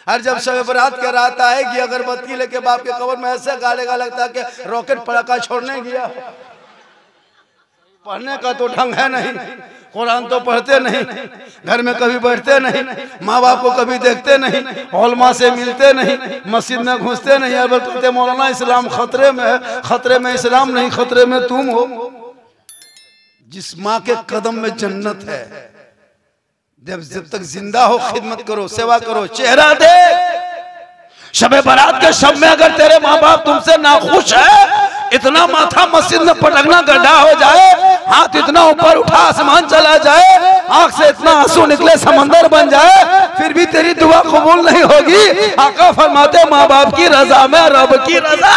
हर जब शब बरात के रात आएगी अगरबत्ती लेके बाप के कब्र में ऐसे गालेगा लगता है कि रॉकेट पटाखा छोड़ने गया। पढ़ने का तो ढंग है नहीं, कुरान तो पढ़ते नहीं, घर में कभी बैठते नहीं, माँ बाप को कभी देखते नहीं, उलमा से मिलते नहीं, मस्जिद में घुसते नहीं। अब कहते मौलाना इस्लाम खतरे में है। खतरे में इस्लाम नहीं, खतरे में तुम हो। जिस माँ के कदम में जन्नत है, जब तक जिंदा हो खिदमत करो, सेवा करो, चेहरा दे। शबे बारात के शब में अगर तेरे माँ बाप तुमसे नाखुश है, इतना माथा मस्जिद में पटकना गड्ढा हो जाए, हाथ इतना ऊपर उठा आसमान चला जाए, आंख से इतना आंसू निकले समंदर बन जाए, फिर भी तेरी दुआ कबूल नहीं होगी। आका फरमाते माँ बाप की रजा में रब की रजा।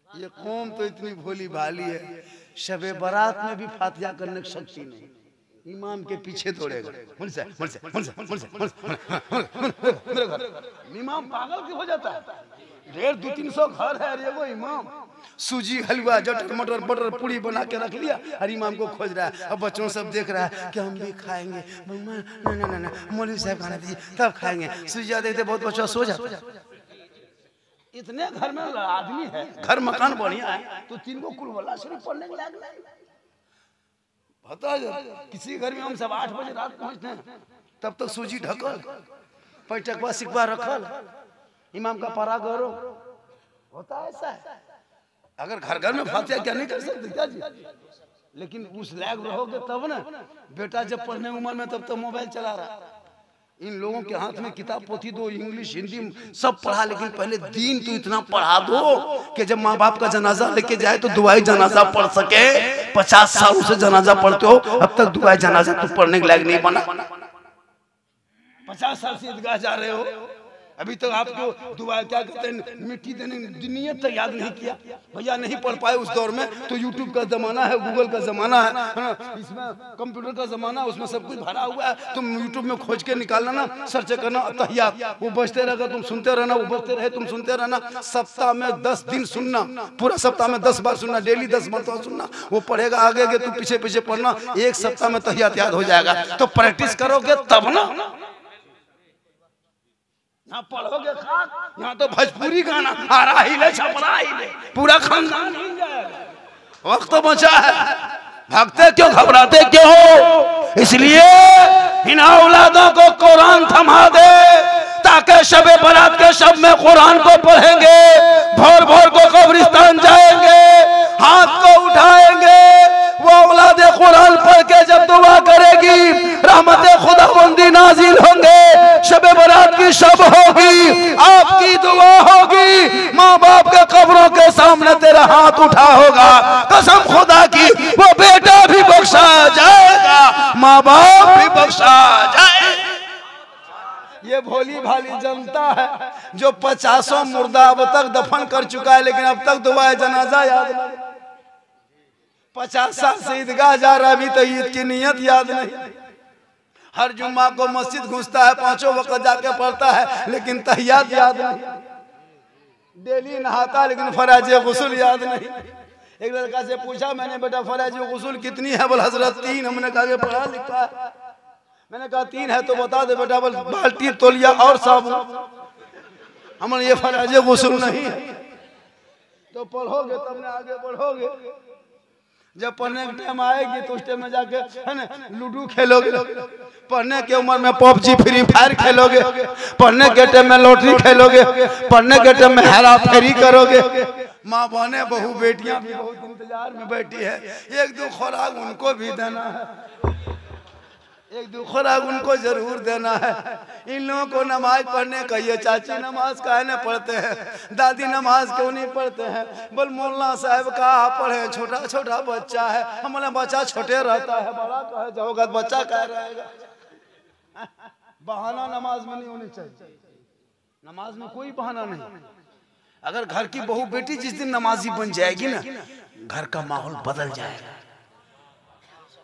ये कौम तो इतनी भोली भाली है, शबे बारात में भी फातिहा करने की शक्ति नहीं, इमाम के पीछे दौड़ेगा। इमाम पागल क्यों हो जाता है? 150-200 घर है, ये वो इमाम सूजी हलवा जटर मटर बटर पूरी बना के रख लिया और इमाम को खोज रहा है। अब बच्चों सब देख रहा है कि हम भी खाएंगे। ना मौलवी साहब खाना दीजिए तब खाएंगे। सूजी देखते बहुत बच्चा सो जाता। इतने घर में आदमी है, घर मकान बढ़िया है, तो 3 को कुल शरीफ पढ़ने के लायक नहीं। पता है किसी घर में हम सब 8 बजे रात पहुंचते हैं, तब तक सूजी ढकल, पैटकवा सिकवा रखल, इमाम का परा गौरव होता है। ऐसा है अगर घर घर में फातिहा क्या नहीं कर सकते क्या जी? लेकिन उस लायक रहोगे तब ना। बेटा जब पढ़ने उम्र में तब तो मोबाइल चला रहा। इन लोगों के हाथ में किताब पोथी दो, इंग्लिश हिंदी सब पढ़ा, लेकिन पहले दीन तो इतना पढ़ा दो कि जब माँ बाप का जनाजा लेके जाए तो दुआई जनाजा पढ़ सके। 50 साल से जनाजा पढ़ते हो, अब तक दुआई जनाजा तो पढ़ने के लायक नहीं बना। 50 साल से ईदगाह जा रहे हो, अभी तक आपको दुआ क्या कहते हैं मिट्टी देने नियत तक याद नहीं किया। भैया नहीं पढ़ पाए उस दौर में, तो यूट्यूब का जमाना है, गूगल का जमाना है ना, इसमें कंप्यूटर का जमाना है, उसमें सब कुछ भरा हुआ है। तुम यूट्यूब में खोज के निकालना ना, सर्च करना तहियात, वो बजते रहेगा, तुम सुनते रहना, वो बजते रहे तुम सुनते रहना। सप्ताह में 10 दिन सुनना, पूरा सप्ताह में 10 बार सुनना, डेली 10 मरतबा सुनना। वो पढ़ेगा आगे आगे, तुम पीछे पीछे पढ़ना, 1 सप्ताह में तहियात याद हो जाएगा। तो प्रैक्टिस करोगे तब ना। यहाँ पढ़ोगे यहाँ तो भोजपुरी गाना हारा हिले छपरा हिले, पूरा खानदान हिल जाएगा। वक्त तो बचा है, भागते क्यों, घबराते क्यों हो? इसलिए इन औलादों को कुरान थमा दे, ताकि शबे बारात के शब में कुरान को पढ़ेंगे, भोर भोर को कब्रिस्तान जाएंगे, हाथ को उठाएंगे। वो औलाद कुरान पढ़ के जब दुआ करेगी, रहमत खुदाबंदी नाजिल होंगे, शबे बारात की शब होगी, आपकी दुआ होगी, माँ बाप के कब्रों के सामने तेरा हाथ उठा होगा। कसम खुदा की वो बेटा भी बख्शा जाएगा, माँ बाप भी बख्शा जाए। ये भोली भाली जनता है जो 50 मुर्दा अब तक दफन कर चुका है, लेकिन अब तक दुआ जनाजा याद नहीं। 50 साल से ईदगाह जा रहा है, अभी तो ईद की नियत याद नहीं। हर जुम्मा को मस्जिद घुसता है, 5 वक्त जाके पढ़ता है, लेकिन तहियात याद नहीं। डेली नहाता लेकिन फराज गुस्ल याद नहीं। एक लड़का से पूछा मैंने, बेटा फराज गुस्ल कितनी है? बोल हजरत 3। हमने कहा पढ़ा लिखा है? मैंने कहा 3 है तो बता दे बेटा। बोल बाल्टी तौलिया और साबुन। हमने ये फराज गुस्ल नहीं है। तो पढ़ोगे तब ना आगे बढ़ोगे। जब पढ़ने का टाइम आएगी तो उस टाइम में जाके है ना लूडो खेलोगे, पढ़ने के उम्र में पबजी फ्री फायर खेलोगे, पढ़ने के टाइम में लॉटरी खेलोगे, पढ़ने के टाइम में हेरा फेरी करोगे। माँ बहने बहू बेटियां भी बहुत इंतजार में बैठी है। 1-2 खुराक उनको भी देना है, 1-2 खुराक उनको जरूर देना है। इन लोगों को नमाज पढ़ने कहिए, चाची नमाज काहे न पढ़ते हैं, दादी नमाज क्यों नहीं पढ़ते हैं? बोल मौलाना साहब कहा पढ़े, छोटा छोटा बच्चा है। हमारा बच्चा छोटे रहता है, बड़ा कहे जाओगा बच्चा कह रहेगा। बहाना नमाज में नहीं होनी चाहिए, नमाज में कोई बहाना नहीं। अगर घर की बहू बेटी जिस दिन नमाजी बन जाएगी ना, घर का माहौल बदल जाएगा।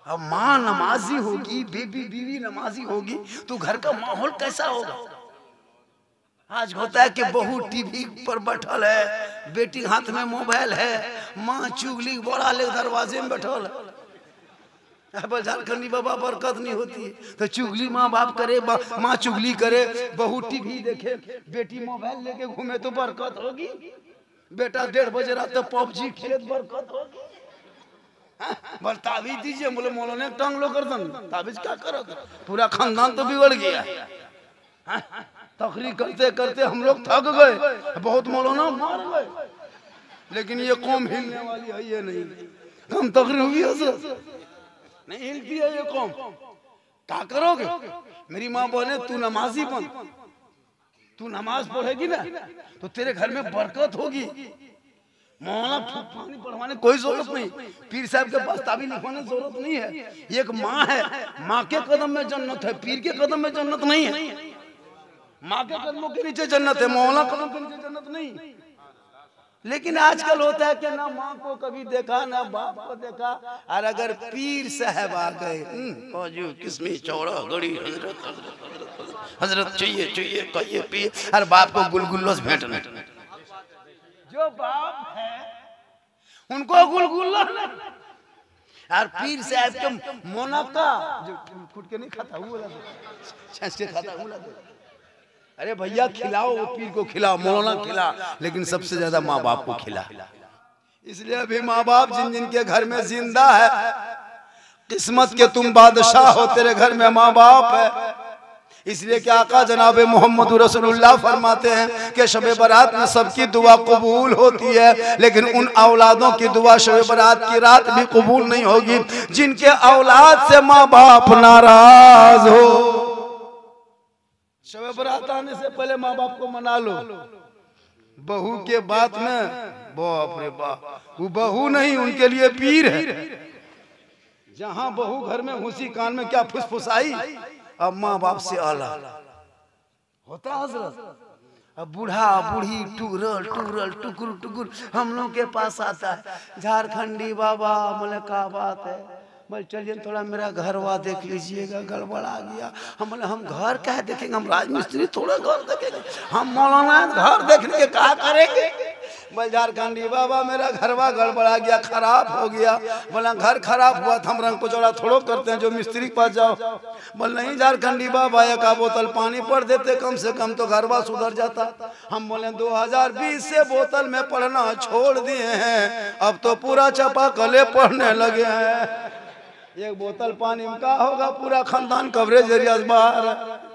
अब माँ नमाजी होगी, बीवी नमाजी होगी, तो घर का माहौल कैसा होगा? आज होता है कि बहू टीवी पर बैठल है, बेटी हाथ में मोबाइल है, माँ चुगली बड़ा ले दरवाजे में बैठल है। झारखंडी बाबा बरकत नहीं होती है तो चुगली माँ बाप करे, माँ चुगली करे, बहू टीवी देखे, बेटी मोबाइल लेके घूमे तो बरकत होगी। बेटा 1:30 बजे रात तक पबजी खेले तो बरकत होगी। बस ताबीज दीजिए, बोले मौलाना टांग लो गर्दन, ताबीज क्या करोगे? पूरा खानदान तो बिगड़ गया। तकरीर करते करते हम लोग थक गए, बहुत मौलाना मार गए, लेकिन ये कौम हिलने वाली है ये नहीं। हम तकरीर हुई नहीं हिलती है ये कौम, क्या करोगे? मेरी माँ बोले तू नमाजी बन, तू नमाज पढ़ेगी ना तो तेरे घर में बरकत होगी। मौलाना पानी पढ़वाने कोई जरूरत नहीं, पीर साहब के पास ताबीज लिखवाने जरूरत नहीं है। एक माँ है, माँ के कदम में जन्नत है, पीर के कदम में जन्नत नहीं है। माँ के कदमों के नीचे जन्नत है, मौलाना कदम के नीचे जन्नत नहीं। लेकिन आजकल होता है कि ना माँ को कभी देखा ना बाप को देखा, और अगर पीर साहब आ गए किसमें चौड़ा गड़ी हजरत चाहिए चाहिए कहिए पिए, और बाप को गुलगुल्लों से भेंटने। जो बाप है उनको गुलगुल्ला नहीं, और पीर साहब के मोनक्का जो फुट के नहीं खाता वो खाता वो। अरे भैया खिलाओ, वो पीर को खिलाओ, मौलाना खिला, लेकिन सबसे ज्यादा माँ बाप को खिला। इसलिए अभी माँ बाप जिन जिन के घर में जिंदा है, किस्मत के तुम बादशाह हो, तेरे घर में माँ बाप है। इसलिए क्या आका जनाब मोहम्मद रसूलुल्लाह फरमाते हैं कि शब बारात में सबकी दुआ कबूल होती है, लेकिन उन औलादों की दुआ शब बारात की रात भी कबूल नहीं होगी जिनके औलाद से माँ बाप नाराज हो। शब बारात आने से पहले माँ बाप को मना लो। बहू के बात में बाप रे बाप, वो बहू नहीं उनके लिए पीर है। जहां बहू घर में घुसी कान में क्या फुसफुसाई, अब माँ बाप से आला होता हजरत। अब बूढ़ा बूढ़ी टूरल टूरल टुकुर टुकुर हम लोग के पास आता है, झारखंडी बाबा बोले क्या बात है, बोले चलिए थोड़ा मेरा घरवा देख लीजिएगा, गड़बड़ा गया। हम बोले हम घर क्या देखेंगे, हम राजमिस्त्री थोड़ा घर देखेंगे, हम मौलाना घर देखने के क्या करेंगे। बोले झारखंडी बाबा मेरा घरवा गड़बड़ा गया, खराब हो गया। बोला घर खराब हुआ तो हम रंग पोचौड़ा थोड़ो करते हैं, जो मिस्त्री के पास जाओ। बोले नहीं झारखंडी बाबा एक बोतल पानी पड़ देते कम से कम तो घरवा सुधर जाता। हम बोले 2020 से बोतल में पढ़ना छोड़ दिए हैं, अब तो पूरा चपा कले पढ़ने लगे हैं। एक बोतल पानी में का होगा, पूरा खानदान कवरेज एरिया बाहर।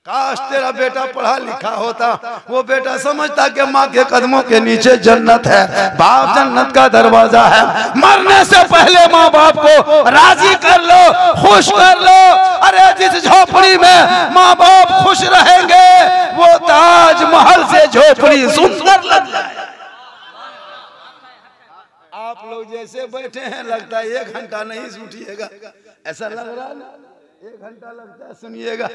काश तेरा बेटा पढ़ा लिखा होता, वो बेटा समझता कि माँ के कदमों के नीचे जन्नत है, बाप जन्नत का दरवाजा है। मरने से पहले माँ बाप को राजी कर लो, खुश कर लो। अरे जिस झोपड़ी में माँ बाप खुश रहेंगे वो ताजमहल से झोपड़ी सुंदर लग जाए। आप लोग जैसे बैठे हैं लगता है 1 घंटा नहीं उठिएगा, ऐसा लग रहा है ना 1 घंटा लगता है। सुनिएगा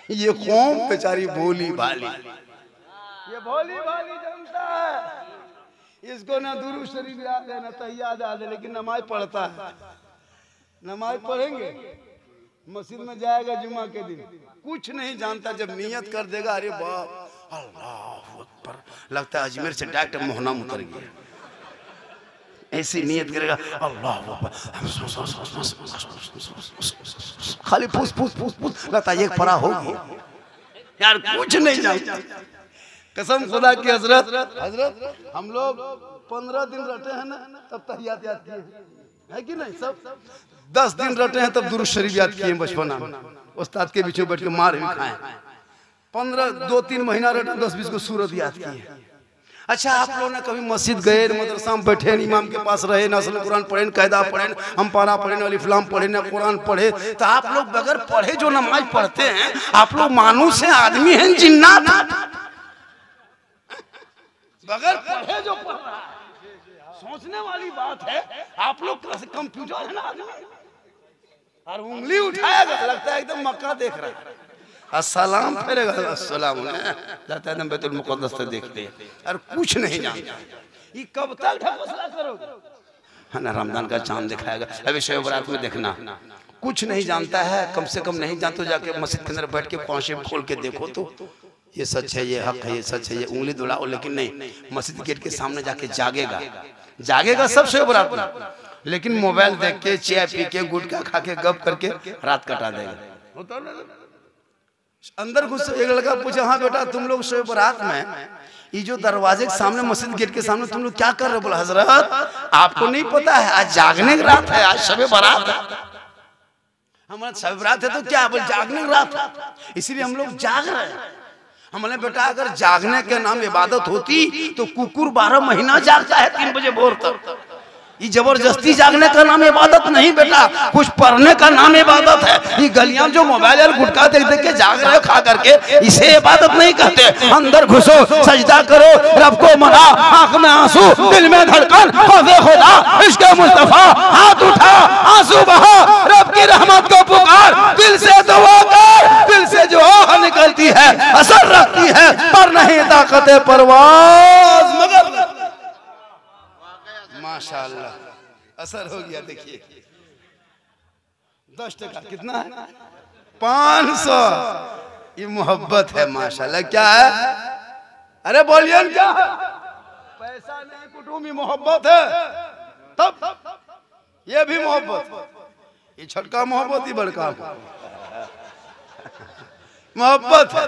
ये कौम बेचारी भोली भाली, ये भोली भाली जनता है, इसको ना दुरूद शरीफ याद है ना तहियाद याद है, लेकिन नमाज पढ़ता है। नमाज पढ़ेंगे, मस्जिद में जाएगा जुम्मा के दिन, कुछ नहीं जानता, जब नियत कर देगा अरे बाप अल्लाह अकबर, लगता है अजमेर से डॉक्टर मोहनम उतर गया। ऐसी नियत करेगा अल्लाह खाली फूस फूस फूस फूस, लगता है एक परा होगी यार, कुछ नहीं जानता। कसम खुदा की हजरत हम लोग 15 दिन रटे हैं ना तब तहियात याद किए है कि नहीं, सब 10 दिन रटे हैं तब दुरूद शरीफ याद किए बचपना में, उस्ताद के पीछे बैठ के मार भी खाए। 2-3 महीना रटे 10-20 को सूरत याद किए। अच्छा आप लोग ना कभी मस्जिद गए, मदरसा में बैठे, इमाम के पास रहे, नस्ल कुरान पढ़े, कायदा पढ़े, हम पारा पढ़े, अलिफ्लाम पढ़े, ना कुरान पढ़े, तो आप लोग बगैर पढ़े जो नमाज पढ़ते हैं, आप लोग मानुस हैं, आदमी हैं, जिन्नात? बगैर पढ़े जो पढ़ रहा है, सोचने वाली बात है। आप लोग कंप्यूटर है ना आदमी, और उंगली उठाएगा लगता है एकदम मक्का देख रहा है, अस्सलाम फेरेगा अस्सलाम जाता है बैतुल मुक़द्दस से देखते हैं, और कुछ नहीं जानता। ये कब तक फैसला करोगे, है ना? रमजान का चांद दिखाएगा, अभी शब बारात में देखना, कुछ नहीं जानता है, कम से कम नहीं जानते जाके मस्जिद के अंदर बैठ के पांचे खोल के देखो तो ये सच है, ये हक है, ये सच है, ये उंगली दुलाओ, लेकिन नहीं, मस्जिद गेट के सामने जाके जागेगा, जागेगा सब शब बारात में, लेकिन मोबाइल देख के, चाय पी के, गुटखा खा के, गप करके रात कटा देगा। अंदर घुस एक लड़का पूछा, हाँ बेटा तुम लोग शब बारात में ये जो दरवाजे के सामने, मस्जिद गेट के सामने तुम लोग क्या कर रहे हो? बोला हजरत आपको नहीं पता है आज जागने की रात है, आज शब बारात है। हमारा शब बारात है तो क्या, बोल जागने की रात है, इसीलिए हम लोग जाग रहे हैं। हमने बेटा अगर जागने के नाम इबादत होती तो कुकुर 12 महीना जागता है 3 बजे भोर तक। ये जबरदस्ती जागने का नाम इबादत नहीं बेटा, कुछ पढ़ने का नाम इबादत है। ये गलियां जो मोबाइल और गुटखा देख देख के जाग रहे हो खा करके, इसे इबादत नहीं कहते। अंदर घुसो, सजदा करो, रब को मना, आंख में आंसू, दिल में धड़कन, खौफे खुदा, इश्क़े मुस्तफा, हाथ उठा, आंसू बहा, रब की रहमत को पुकार, दिल से दुआ कर। दिल से जो आह निकलती है असर रखती है, पर नहीं ताकत परवाज़ मगर। माशाअल्लाह असर हो गया। देखिए 10 टका कितना है? 500। ये मोहब्बत है माशाअल्लाह। क्या है? अरे बोलिए क्या है? पैसा नहीं, कुटुंबी मोहब्बत है। तब ये भी मोहब्बत, ये छोटका मोहब्बत ही बड़का मोहब्बत है।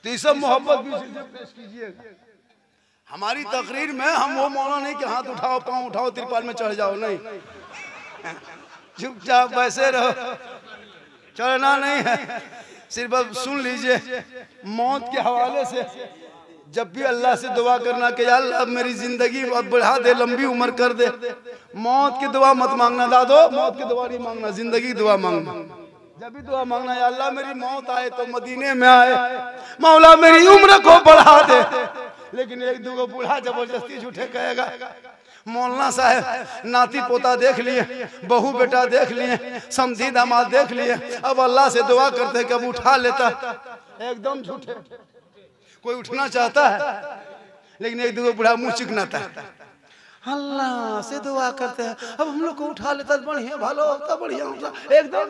तो ये सब मोहब्बत भी पेश कीजिएगा। हमारी तकरीर में हम वो मौला नहीं कि हाथ उठाओ, पांव उठाओ, तिरपाल में चढ़ जाओ, नहीं। चुपचाप वैसे रहो, चढ़ना नहीं है। सिर्फ अब सुन लीजिए, मौत के हवाले से जब भी अल्लाह से दुआ करना कि या अल्लाह मेरी जिंदगी बहुत बढ़ा दे, लंबी उम्र कर दे। मौत की दुआ मत मांगना दादो, मौत की दुआ नहीं मांगना, जिंदगी की दुआ मांगना। जब भी दुआ मांगना या अल्लाह मेरी मौत आए तो मदीने में आए, मौला मेरी उम्र को बढ़ा दे। लेकिन एक दो बूढ़ा जबरदस्ती झूठे कहेगा। मौलाना साहब नाती पोता देख लिए, बहू बेटा देख लिए, समधी दामाद देख लिए, अब अल्लाह से दुआ करते हैं कि अब उठा लेता। एकदम झूठे। कोई उठना चाहता है लेकिन एक दो बूढ़ा मुंह चिकनाता है। अल्लाह से दुआ करते हैं अब हम लोग को उठा लेता, बढ़िया भालो होता, बढ़िया होता, एकदम।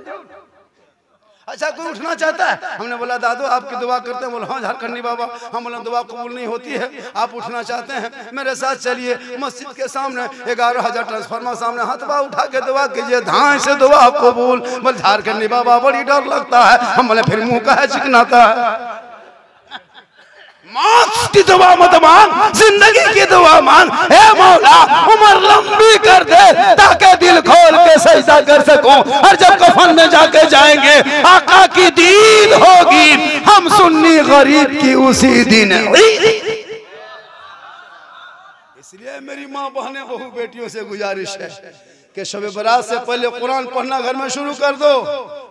अच्छा कोई उठना चाहता है? हमने बोला दादू आपकी दुआ करते हैं। बोला हाँ झारखंडी बाबा, हम बोला दुआ कबूल नहीं होती है, आप उठना चाहते हैं मेरे साथ चलिए मस्जिद के सामने 11,000 ट्रांसफार्मर सामने, हाथ उठा के दुआ कीजिए, धान से दुआ कबूल। बोले झारखंडी बाबा बड़ी डर लगता है। हम बोले फिर मुंह का है चिकनाता है। मौत की दुआ मत मांग, जिंदगी की दुआ मांग। हे मौला उम्र लंबी कर दे ताकि दिल खोल के सजदा कर सकूं, और जब कफन में जाके जाएंगे आका की दीद होगी, हम सुन्नी गरीब की उसी दिन। इसलिए मेरी माँ बहनें बहू बेटियों से गुजारिश है कि शब बारात से पहले कुरान पढ़ना घर में शुरू कर दो,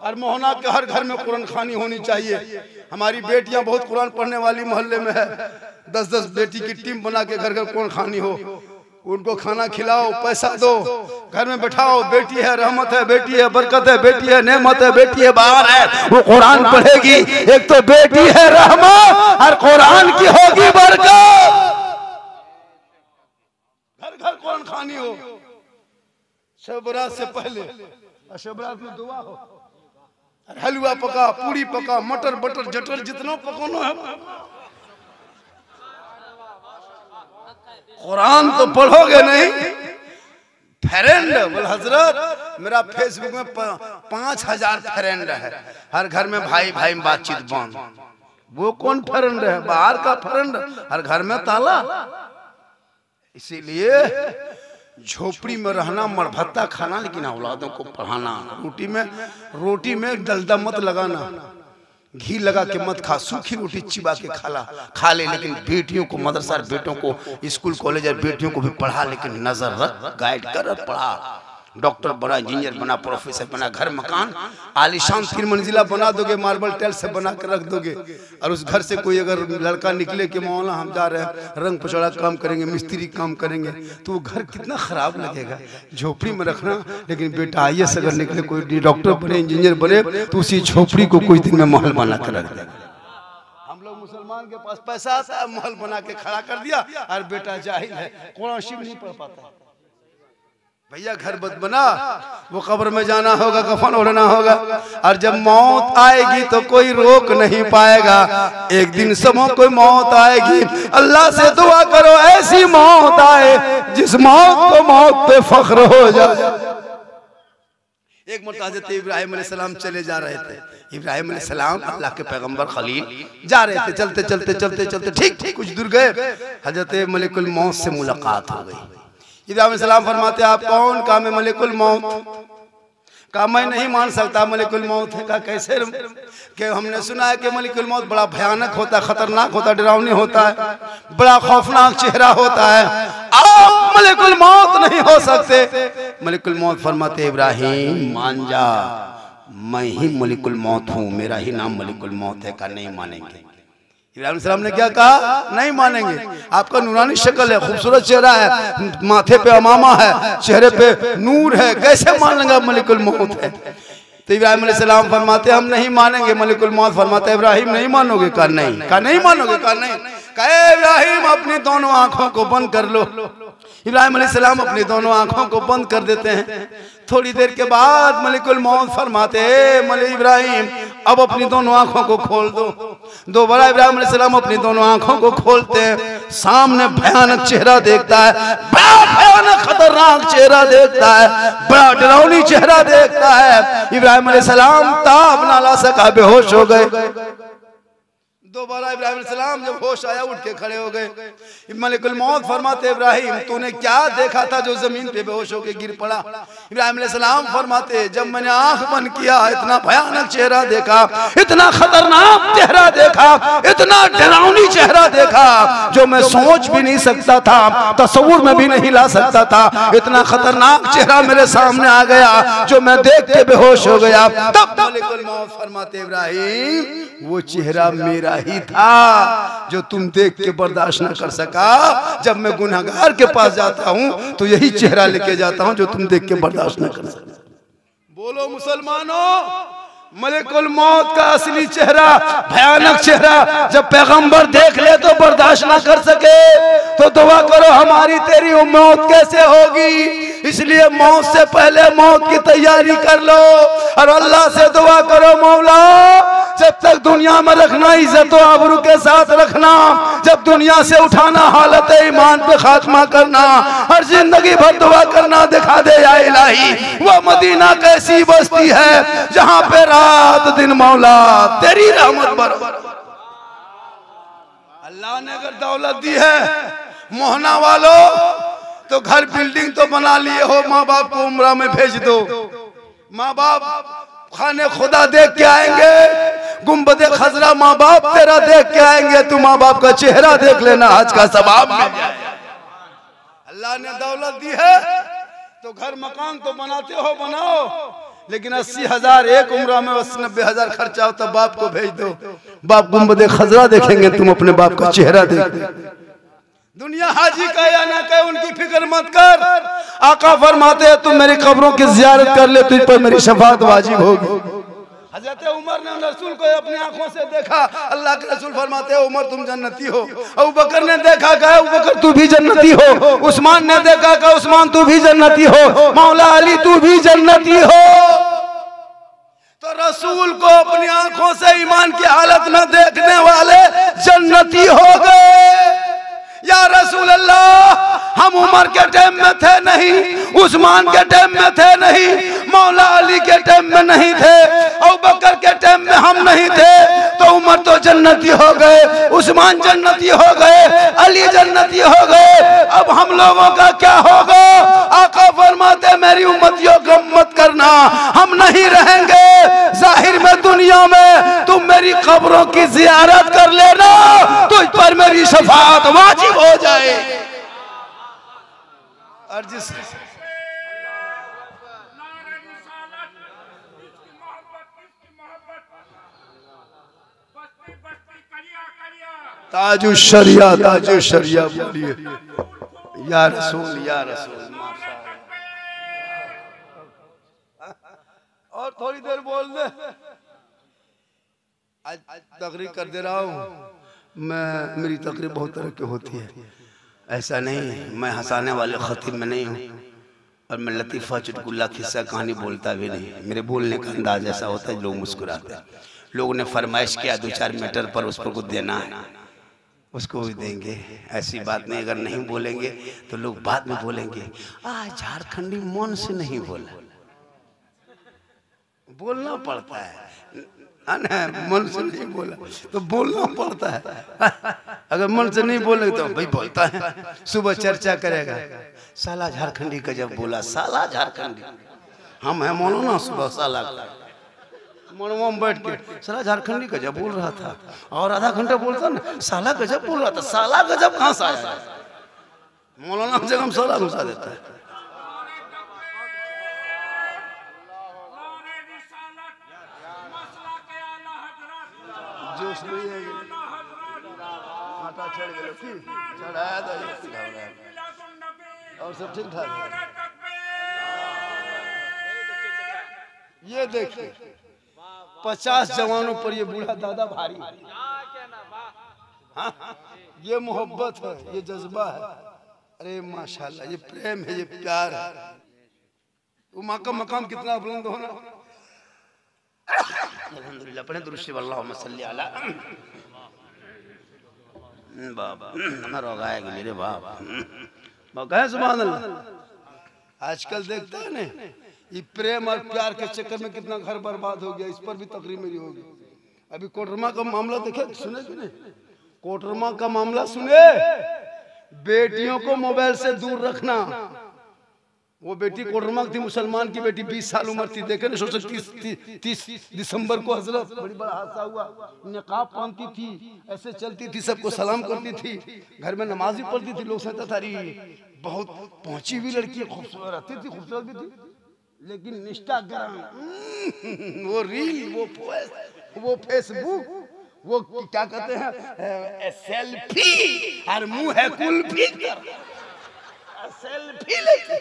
और मोहना के हर घर में कुरान खानी होनी चाहिए। हमारी बेटियां बहुत कुरान पढ़ने वाली मोहल्ले में है, 10-10 बेटी की टीम बना के घर घर कुरान खानी हो, उनको खाना खिलाओ, पैसा दो, घर में बैठाओ। बेटी है रहमत है, बेटी है बरकत है, बेटी है नेमत है, बेटी है बाहर है, वो कुरान पढ़ेगी। एक तो बेटी है रहमत और कुरान की होगी बरकत। घर घर कुरान खानी हो शब बारात से पहले, और शब बारात में दुआ हो, हलवा पका, पूरी पका, मटर बटर जटर जितना पकाना है। कुरान तो पढ़ोगे नहीं। फ्रेंड बोल हजरत मेरा फेसबुक में 5,000 फ्रेंड है, हर घर में भाई भाई में बातचीत बंद। वो कौन फ्रेंड है? बाहर का फ्रेंड, हर घर में ताला। इसीलिए झोपड़ी में रहना, मरभत्ता खाना, लेकिन औलादों को पढ़ाना। रोटी में डलडा मत लगाना, घी लगा के मत खा, सूखी रोटी चिबा के खा ले। लेकिन बेटियों को मदरसा, बेटों को स्कूल कॉलेज, बेटियों को भी पढ़ा, लेकिन नजर रख, गाइड कर, पढ़ा। डॉक्टर बना, इंजीनियर बना, प्रोफेसर बना, घर मकान आलीशान 3 मंजिला बना दोगे, मार्बल टाइल्स से बना कर रख दोगे। और उस घर से कोई अगर लड़का निकले कि मौला हम जा रहे हैं, रंग पचौड़ा काम करेंगे, मिस्त्री काम करेंगे, तो वो घर कितना खराब लगेगा। झोपड़ी में रखना। लेकिन बेटा IAS अगर निकले, कोई डॉक्टर बने, इंजीनियर बने, तो उसी झोपड़ी को कुछ दिन में महल बना कर रख देगा। हम लोग मुसलमान के पास पैसा आता है, महल बना के खड़ा कर दिया, और बेटा जाहिल है, कुरान शिव नहीं पढ़ पाता। भैया घर मत बना, वो कब्र में जाना होगा, कफन ओढ़ना होगा, और जब मौत आएगी तो कोई रोक नहीं पाएगा। एक दिन सबों को मौत आएगी। अल्लाह से दुआ करो ऐसी मौत आए जिस मौत को मौत पे फख्र हो जाए। एक मरतबा हज़रत इब्राहिम अलैहिस्सलाम चले जा रहे थे। इब्राहिम अलैहिस्सलाम अल्लाह के पैगंबर खलील जा रहे थे, चलते चलते चलते चलते ठीक कुछ दूर गए, हज़रत मलिकुल मौत से मुलाकात हो गई। इब्राहिम अलैहिस्सलाम फरमाते आप कौन? कहा मैं मलिकुल मौत। कहा मैं नहीं मान सकता मलिकुल मौत है। कहा कैसे? कि हमने सुना है कि मलिकुल मौत बड़ा भयानक होता है, खतरनाक होता है, डरावनी होता है, बड़ा खौफनाक चेहरा होता है, आप मलिकुल मौत नहीं हो सकते। मलिकुल मौत फरमाते इब्राहिम मान जा, मैं ही मलिकुल मौत हूँ, मेरा ही नाम मलिकुल मौत है। कहा नहीं मानेंगे। इब्राहिम सलाम ने क्या कहा? नहीं मानेंगे। आपका नूरानी शक्ल है, खूबसूरत चेहरा है, माथे पे अमामा है, चेहरे पे नूर है, कैसे मान लेंगे मलिकुल मौत है? तो इब्राहिम अलैहिस्सलाम फरमाते हम नहीं मानेंगे। मलिकुल मौत फरमाते इब्राहिम नहीं मानोगे? कहा नहीं। कहा नहीं मानोगे? कहा नहीं। कहा इब्राहिम अपनी दोनों आंखों को बंद कर लो। इब्राहिम अलैहिस्सलाम अपनी दोनों आंखों को बंद कर देते हैं। थोड़ी देर के बाद मलिकुल मौत फरमाते मलिक इब्राहिम अब अपनी दोनों आंखों को खोल दो। दोबारा इब्राहिम अलैहिस्सलाम अपनी दोनों आंखों को खोलते हैं, सामने भयानक चेहरा देखता है, बड़ा भयानक खतरनाक चेहरा देखता है, बड़ा डरावनी चेहरा देखता है। इब्राहिम अलैहिस्सलाम ताब ना ला सका, बेहोश हो गए। दोबारा इब्राहिम अलैहिस्सलाम जब होश आया उठ के खड़े हो गए। मलिकुल मौत फरमाते इब्राहिम तूने क्या देखा था जो जमीन पे बेहोश होके गिर पड़ा? इब्राहिम अलैहिस्सलाम फरमाते जब मैंने आंख बंद किया इतना भयानक चेहरा देखा, इतना खतरनाक चेहरा देखा, इतना डरावनी चेहरा देखा जो मैं सोच भी नहीं सकता था, तस्वुर में भी नहीं ला सकता था। इतना खतरनाक चेहरा मेरे सामने आ गया जो मैं देख के बेहोश हो गया। तब मलिकुल मौत फरमाते इब्राहिम वो चेहरा मेरा ही था जो तुम देख के बर्दाश्त न कर सका। जब मैं गुनहगार के पास जाता हूं तो यही चेहरा लेके जाता हूं जो तुम देख के बर्दाश्त न कर सका। बोलो मुसलमानों, मलिकुल मौत का असली चेहरा, भयानक चेहरा जब पैगंबर देख ले तो बर्दाश्त ना कर सके तो दुआ करो हमारी तेरी मौत कैसे होगी। इसलिए मौत से पहले मौत की तैयारी कर लो और अल्लाह से दुआ करो मौला जब तक दुनिया में रखना इज्जत और आबरू के साथ रखना, जब दुनिया से उठाना हालत ईमान पे खात्मा करना, हर जिंदगी भर दुआ करना दिखा दे या इलाही वो मदीना कैसी बस्ती है जहाँ पे रात दिन मौला तेरी रहमत बरकत। अल्लाह ने अगर दौलत दी है मोहना वालों तो घर बिल्डिंग तो बना लिए हो, माँ बाप को उम्रा में भेज दो, माँ बाप खाने खुदा देख के आएंगे, गुंबदे खजरा माँ बाप तेरा देख के आएंगे, तू माँ बाप का चेहरा देख लेना आज का सवाब मिल जाए। अल्लाह ने दौलत दी है तो घर मकान तो बनाते हो बनाओ, लेकिन 80,000 एक उम्र में 80-90,000 खर्चा हो तब बाप को भेज दो, बाप गुंबदे खजरा देखेंगे, तुम अपने बाप का चेहरा देख। दुनिया हाजी का या ना कहे उनकी फिक्र मत कर। आका फरमाते हैं तुम मेरी कब्रों की जियारत कर ले तुझ पर मेरी शफाअत वाजिब होगी। हजरत उमर ने रसूल को अपनी आंखों से देखा, अल्लाह के रसूल फरमाते हैं उमर तुम जन्नती हो। अबू बकर ने देखा कहा अबू बकर तू भी जन्नती हो। उस्मान ने देखा कहा उस्मान तू भी जन्नती हो। मौला अली तू भी जन्नती हो। तो रसूल को अपनी आंखों से ईमान की हालत न देखने वाले जन्नती हो गए। या रसूल अल्लाह हम उमर के टाइम में थे नहीं, उस्मान के टाइम में थे नहीं, मौला अली के टाइम में नहीं थे, अबू बकर के टाइम में हम नहीं थे, तो उमर तो जन्नती हो गए, उस्मान जन्नती हो गए, अली जन्नती हो गए, अब हम लोगों का क्या होगा? आका फरमाते मेरी उम्मतियों को मत करना, हम नहीं रहेंगे जाहिर में दुनिया में, तुम मेरी कब्रों की जियारत कर लेना, तुझ पर मेरी शफाअत वाजिब हो जाए। और जिस ताजु शरिया बोलिए या रसूल या रसूल। और थोड़ी देर बोल दे, आज तकरीर कर दे रहा हूँ मैं, मेरी तकरीर बहुत तरह की होती है, ऐसा नहीं मैं हंसाने वाले खतीब में नहीं हूँ पर मैं लतीफ़ा चुटकुला किस्सा कहानी बोलता भी नहीं। मेरे बोलने का अंदाज ऐसा होता है लोग मुस्कुराते हैं। लोगों ने फरमाइश किया 2-4 मीटर पर उस पर कुछ देना है, उसको भी देंगे। ऐसी बात नहीं, अगर नहीं बोलेंगे तो लोग बाद में बोलेंगे आज झारखंडी मन से नहीं बोला। बोलना पड़ता है, मन से नहीं बोला तो बोलना पड़ता है। अगर मन से नहीं बोले तो भाई बोलता है। सुबह चर्चा करेगा, साला झारखंडी का जब बोला, साला झारखंडी हम है मौलाना, सुबह साला मनवा में बैठ के साला झारखंडी का जब बोल रहा था, और आधा घंटा बोलता ना साला गजब बोल रहा था। साला गजब कहाँ से आया? मौलाना की जगह हम साला घुसा देता है। जोश नहीं है, आटा चढ़ गया की चढ़ाया था और सब ठीक ठाक है। ये देखिए 50 जवानों पर ये बूढ़ा दादा भारी। हाँ, ये मोहब्बत है, ये जज्बा है। अरे माशाल्लाह, ये प्रेम है, ये प्यार है। वो मकाम कितना बुलंद होना। अल्हम्दुलिल्लाह, पढ़े दुरूद शरीफ, अल्लाहुम्मा सल्ली अला बाबा। हमारा रोगाएगा मेरे बाप कहे सुभान अल्लाह। आजकल देखते हैं ना ये प्रेम और प्यार के चक्कर में कितना घर बर्बाद हो गया। इस पर भी तकरीर मेरी होगी। अभी कोटरमा का मामला देखे, सुने कि नहीं? कोटरमा का मामला सुने। बेटियों को मोबाइल से दूर रखना। वो बेटी कोटरमा थी, मुसलमान की बेटी, 20 साल उम्र थी। देखे ना, 30 दिसंबर को हजरत बड़ी बड़ा हादसा हुआ। निकाब पहनती थी, ऐसे चलती थी, सबको सलाम करती थी, घर में नमाज भी पढ़ती थी। लोग कहते थे बहुत पहुंची हुई लड़की, खूबसूरत रहती थी, खूबसूरत भी थी। लेकिन इंस्टाग्राम, वो रील, वो फेसबुक, वो क्या कहते हैं सेल्फी, और मुंह है कुल्फी, सेल्फी लेती।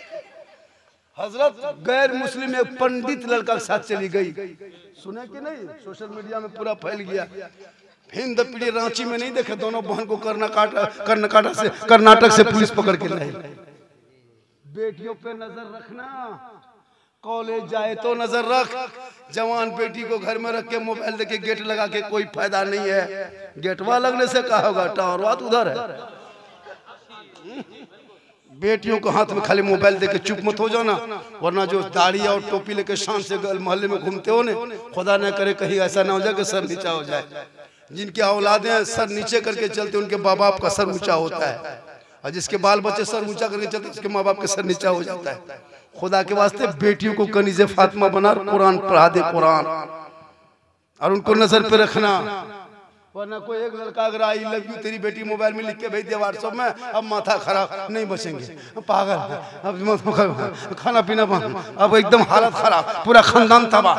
हजरत गैर मुस्लिम एक पंडित लड़का के साथ चली गई। सुने कि नहीं? सोशल मीडिया में पूरा फैल गया। हिंद पीढ़ी रांची में नहीं देखे, दोनों बहन को कर्नाटक से पुलिस पकड़ के लाई। बेटियों पे नजर रखना, कॉलेज जाए तो नजर रख। जवान बेटी को घर में रख के मोबाइल देके गेट लगा के कोई फायदा नहीं है। गेटवा लगने से क्या होगा, टावरवा तो उधर है। बेटियों को हाथ में खाली मोबाइल देके चुप मत हो जाना, वरना जो दाढ़ी और टोपी लेके शान से मोहल्ले में घूमते हो ने, खुदा न करे कहीं ऐसा ना हो जाए कि सर नीचा हो जाए। जिनकी औलादें सर नीचे करके चलते, उनके माँ बाप का सर ऊंचा होता है, और जिसके बाल बच्चे सर ऊंचा करके चलते, उसके माँ बाप का सर नीचा हो जाता है। खुदा के वास्ते बेटियों को कनीज़े फातिमा बना, कुरान पढ़ा दे, कुरान, और उनको नजर पे रखना। वरना कोई एक लड़का अगर आई लव यू तेरी बेटी मोबाइल में लिख के भेज दे व्हाट्सएप में, अब माथा खराब, नहीं बचेंगे, पागल, अब खाना पीना बंद, अब एकदम हालत खराब, पूरा खानदान तबाह।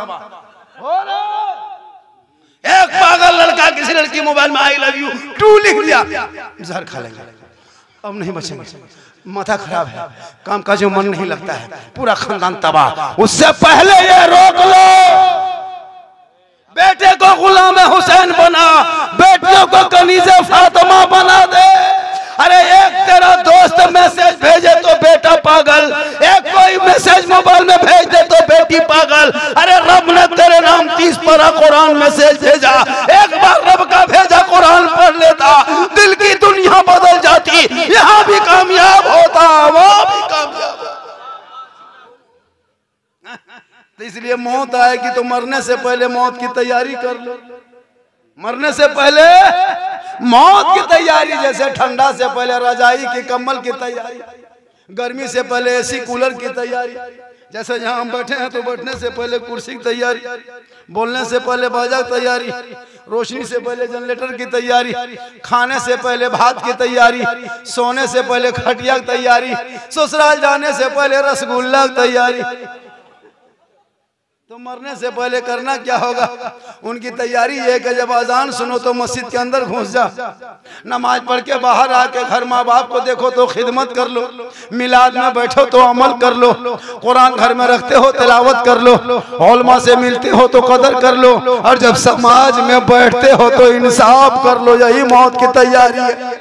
एक पागल लड़का किसी लड़की मोबाइल में आई लव यू 2 लिख दिया, जहर खा लेंगे, अब नहीं बचेंगे, माथा खराब है, काम काज में मन नहीं लगता है, पूरा खानदान तबाह। उससे पहले ये रोक लो, बेटे को गुलाम हुसैन बना, बेटियों को कनीज़े फातिमा बना दे। अरे एक तेरा दोस्त मैसेज भेजे तो बेटा पागल, एक कोई मैसेज मोबाइल में भेज दे तो बेटी पागल। अरे रब ने तेरे नाम 30 पारा कुरान मैसेज भेजा, एक बार रब का भेजा कुरान पढ़ लेता, दिल की दुनिया बदल जाती, यहाँ भी कामयाब होता, वहाँ भी कामयाब होता। तो इसलिए मौत आएगी तो मरने से पहले मौत की तैयारी कर लो। मरने से पहले मौत की तैयारी, जैसे ठंडा से पहले रजाई की कंबल की तैयारी, गर्मी से पहले एसी कूलर की तैयारी, जैसे जहां हम बैठे हैं तो बैठने से पहले कुर्सी की तैयारी, बोलने से पहले बाजा की तैयारी, रोशनी से पहले जनरेटर की तैयारी, खाने से पहले भात की तैयारी, सोने से पहले खटिया की तैयारी, ससुराल जाने से पहले रसगुल्ला की तैयारी। तो मरने से पहले करना क्या होगा? उनकी तैयारी है कि जब अजान सुनो तो मस्जिद के अंदर घुस जा, नमाज पढ़ के बाहर आके घर माँ बाप को देखो तो खिदमत कर लो, मिलाद में बैठो तो अमल कर लो, कुरान घर में रखते हो तिलावत कर लो, उलमा से मिलते हो तो कदर कर लो, और जब समाज में बैठते हो तो इंसाफ कर लो। यही मौत की तैयारी है।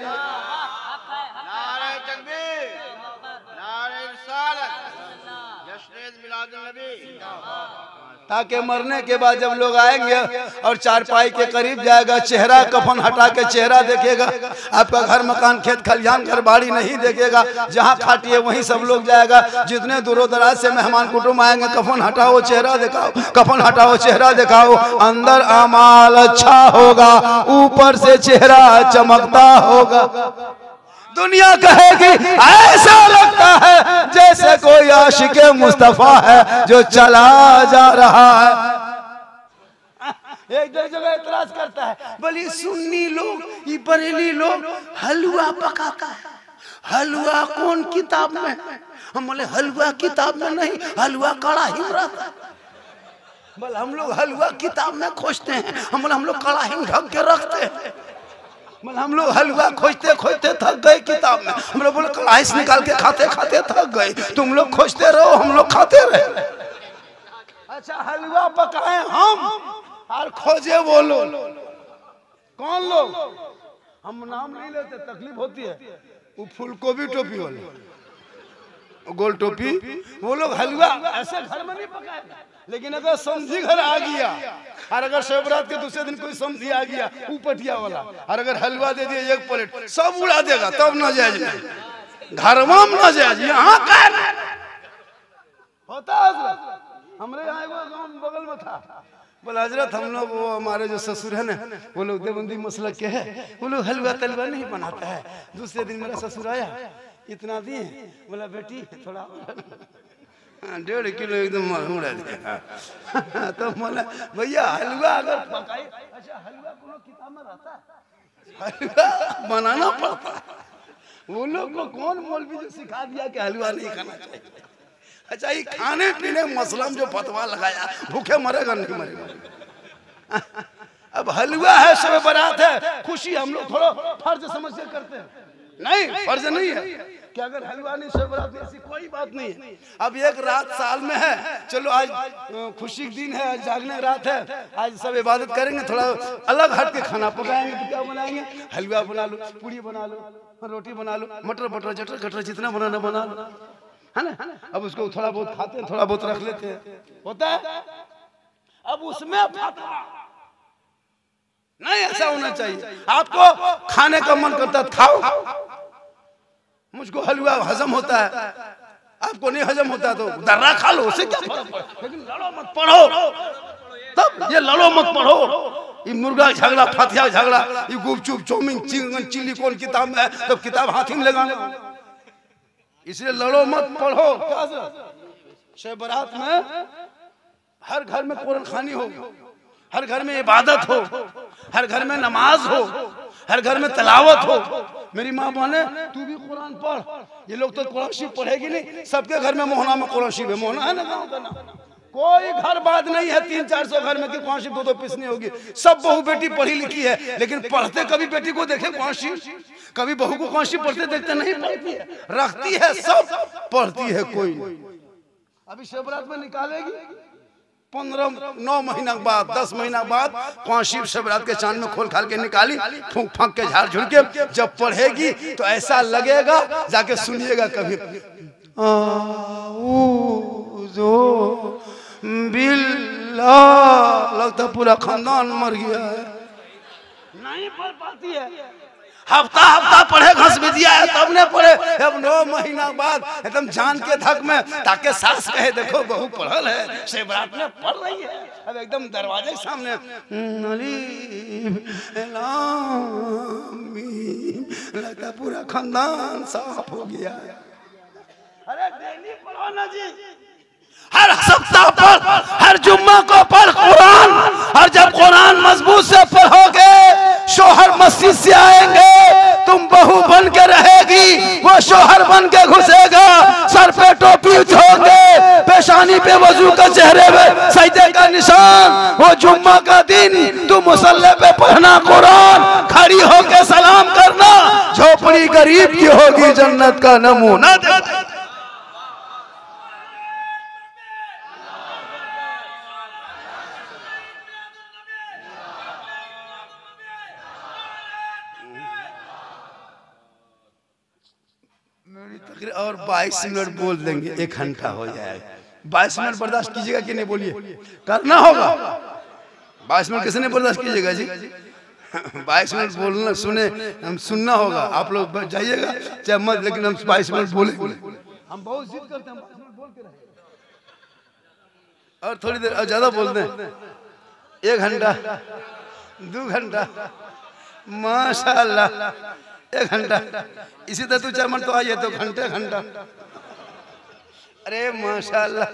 ताकि मरने के बाद जब लोग आएंगे और चारपाई के करीब जाएगा, चेहरा कफन हटा के चेहरा देखेगा, आपका घर मकान खेत खलिहान घर बाड़ी नहीं देखेगा, जहाँ खाटिए वहीं सब लोग जाएगा। जितने दूरों दराज से मेहमान कुटुंब आएंगे, कफन हटाओ चेहरा दिखाओ, कफन हटाओ चेहरा दिखाओ। अंदर अमाल अच्छा होगा, ऊपर से चेहरा चमकता होगा। दुनिया कहेगी ऐसा लगता है जैसे कोई आशिक़े मुस्तफा है जो चला जा रहा है। एक जगह एतराज करता है, बोली सुन्नी लोग, ये बरेली लोग हलवा पकाता है। हलवा कौन किताब में? हम बोले हलवा किताब में नहीं, हलवा कड़ाही में रहता है। बोले हम लोग हलवा किताब में खोजते हैं, हम बोले हम लोग कड़ाही में ढक के रखते हैं। बोले हम लोग हलवा खोजते खोजते थक गए किताब में। हम लोग बोले कड़ाही से निकाल के खाते खाते थक गए, तुम लोग खोजते रहो हम लोग खाते रहे। अच्छा हलवा पकाए हम और खोजे वो लोग, कौन लोग? हम नाम नहीं लेते, तकलीफ होती है। वो फूलगोभी टोपी वाले, गोल टोपी, वो लोग हलवा ऐसे घर में नहीं पकाएगा। लेकिन अगर समझी घर आ गया और अगर शिवरात के दूसरे दिन कोई समझी आ गया उपटिया वाला और अगर हलवा दे दिया एक प्लेट, सब उड़ा देगा, तब ना जायज नहीं, घर में ना जायज। यहाँ होता है हमारे यहाँ गाँव बगल में था, बोला हजरत हम लोग, वो हमारे जो ससुर है ना, वो लोग देवबंदी मसलक के है, वो लोग हलवा तलवा नहीं बनाता है। दूसरे दिन मेरा ससुर आया, इतना दिए, बोला बेटी थोड़ा 1.5 किलो एकदम उड़ा दिया। तो बोला भैया हलवा अगर पकाई, अच्छा हलवा कोनो किताब में रहता है, हलवा बनाना पड़ता है। वो लोग को कौन मौलवी जो सिखा दिया कि हलवा नहीं खाना चाहिए? अच्छा ये खाने पीने मसलम जो फतवा लगाया, भूखे मरेगा नहीं मरेगा। अब हलवा है, शब बारात है, खुशी हम लोग थोड़ा फर्ज समझ के करते हैं। नहीं, फर्ज नहीं है कि अगर हलवा नहीं शब बारात, ऐसी कोई बात नहीं है। अब एक रात साल में है, चलो आज खुशी का दिन है, आज जागने रात है, आज सब इबादत करेंगे, थोड़ा अलग हट के खाना पकाएंगे। तो क्या बनाएंगे? हलवा बना लो, पूड़ी बना लो, रोटी बना लो, मटर बटर जटर कटर जितना बनाना बना लो, है ना। अब उसको थोड़ा बहुत खाते हैं, थोड़ा बहुत रख लेते हैं, होता है। अब उसमें नहीं, ऐसा होना चाहिए। आपको खाने का मन करता है खाओ, मुझको हलवा हजम होता है, आपको नहीं हजम होता तो दर्रा खा लो, उससे क्या फर्क पड़ता है। लेकिन लड़ो मत पढ़ो, तब ये लड़ो मत पढ़ो, ये मुर्गा झगड़ा फतिया झगड़ा, ये गुपचुप चाउमीन चिकन चिल्ली कौन किताब में है, तब किताब हाथी में लगाना, इसलिए लड़ो मत पढ़ो। शब बारात में हर घर में कुरान खानी हो, हर घर में इबादत हो, हर घर में नमाज हो, हर घर में तलावत हो। मेरी माँ बोले तू भी कुरान पढ़, ये लोग तो कुरान शरीफ पढ़ेगी नहीं, सबके घर में मोहना में कुरान शरीफ है, मोहना है ना गाँव का नाम। कोई घर बात नहीं है 300-400 घर में कि कुरान शरीफ 2-2 पिसनी होगी। सब बहू बेटी पढ़ी लिखी है, लेकिन पढ़ते कभी बेटी को देखे कुरान शरीफ, कभी बहू को कुरान शरीफ पढ़ते देखते नहीं, पढ़ती है, रखती है, सब पढ़ती है कोई। अभी शब बारात में निकालेगी 9 महीना बाद 10 महीना बाद कुरान शरीफ शब बारात के चांद में खोल खाल के निकाली, फूंक फांक के झाड़ झुड़ के जब पढ़ेगी तो ऐसा लगेगा, जाके सुनिएगा कभी, बिल्लाह, लगता पूरा खानदान मर गया है। नहीं पढ़ पाती है, हफ्ता हफ्ता पढ़े घस भी दिया है तब ने पढ़े। अब 9 महीना बाद एकदम जान के धक में, ताकि सास कहे देखो बहू पढ़ल है, शब बारात में पढ़ रही है। अब एकदम दरवाजे के सामने लगता पूरा खानदान साफ हो गया। अरे डेली पढ़ो ना जी, हर सप्ताह पढ़, हर जुम्मा को पढ़ कुरान, और जब कुरान मजबूत से पढ़ोगे शोहर मस्जिद से आएंगे, तुम बहू बन के रहेगी, वो शोहर बन के घुसेगा, सर पे टोपी होंगे, पेशानी पे वजू का, चेहरे पे सजदे का निशान। वो जुम्मा का दिन तुम मुसल्ले पे पढ़ना कुरान, खड़ी होके सलाम करना, झोपड़ी गरीब की होगी जन्नत का नमूना। और 22 मिनट बोल देंगे, 1 घंटा हो जाएगा। 22 मिनट बर्दाश्त कीजिएगा कि नहीं बोलिए? करना होगा। 22 मिनट किसने बर्दाश्त कीजिएगा जी? 22 मिनट बोलना सुने, हम सुनना होगा। आप लोग जाइएगा चाहे मत, लेकिन हम 22 मिनट बोले। हम बहुत जिद करते हैं, 22 मिनट बोल के रहे और थोड़ी देर और ज्यादा बोलते हैं। 1 घंटा 2 घंटा माशाल्लाह 1 घंटा। इसी तरह तू चमन तो आइए तो घंटे घंटा। अरे माशाल्लाह।